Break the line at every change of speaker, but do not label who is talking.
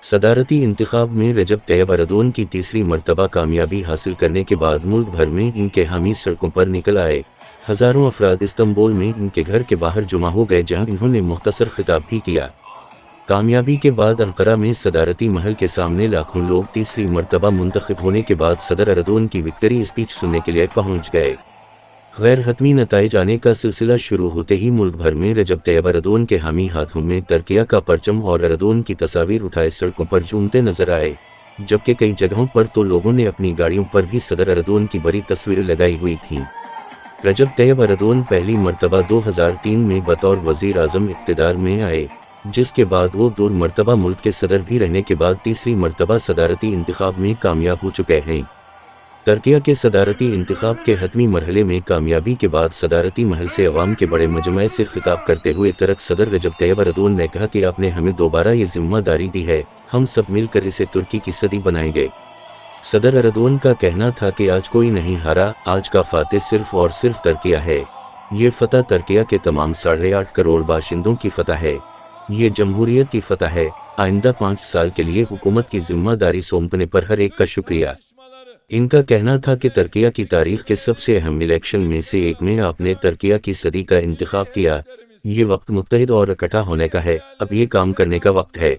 صدارتی انتخاب میں رجب طیب اردوان کی تیسری مرتبہ کامیابی حاصل کرنے کے بعد ملک بھر میں ان کے حامی سڑکوں پر نکل آئے۔ ہزاروں افراد استنبول میں ان کے گھر کے باہر جمع ہو گئے جہاں انہوں نے مختصر خطاب بھی کیا۔ کامیابی کے بعد انقرہ میں صدارتی محل کے سامنے لاکھوں لوگ تیسری مرتبہ منتخب ہونے کے بعد صدر اردوان کی وکٹری اسپیچ سننے کے لیے پہنچ گئے۔ غیر حتمی نتائج آنے کا سلسلہ شروع ہوتے ہی ملک بھر میں رجب طیب اردوان کے حامی ہاتھوں میں ترکیہ کا پرچم اور اردوان کی تصاویر اٹھائے سڑکوں پر جھومتے نظر آئے، جبکہ کئی جگہوں پر تو لوگوں نے اپنی گاڑیوں پر بھی صدر اردوان کی بڑی تصویریں لگائی ہوئی تھیں۔ رجب طیب اردوان پہلی مرتبہ 2003 میں بطور وزیر اعظم اقتدار میں آئے، جس کے بعد وہ دو مرتبہ ملک کے صدر بھی رہنے کے بعد تیسری مرتبہ صدارتی انتخاب میں کامیاب ہو چکے ہیں۔ ترکیہ کے صدارتی انتخاب کے حتمی مرحلے میں کامیابی کے بعد صدارتی محل سے عوام کے بڑے مجمع سے خطاب کرتے ہوئے ترک صدر رجب طیب اردوان نے کہا کہ آپ نے ہمیں دوبارہ یہ ذمہ داری دی ہے، ہم سب مل کر اسے ترکی کی صدی بنائیں گے۔ صدر اردوان کا کہنا تھا کہ آج کوئی نہیں ہارا، آج کا فاتح صرف اور صرف ترکیہ ہے۔ یہ فتح ترکیہ کے تمام 8.5 کروڑ باشندوں کی فتح ہے، یہ جمہوریت کی فتح ہے۔ آئندہ 5 سال کے لیے حکومت کی ذمہ داری سونپنے پر ہر ایک کا شکریہ۔ ان کا کہنا تھا کہ ترکیہ کی تاریخ کے سب سے اہم الیکشن میں سے ایک میں آپ نے ترکیہ کی صدی کا انتخاب کیا۔ یہ وقت متحد اور اکٹھا ہونے کا ہے، اب یہ کام کرنے کا وقت ہے۔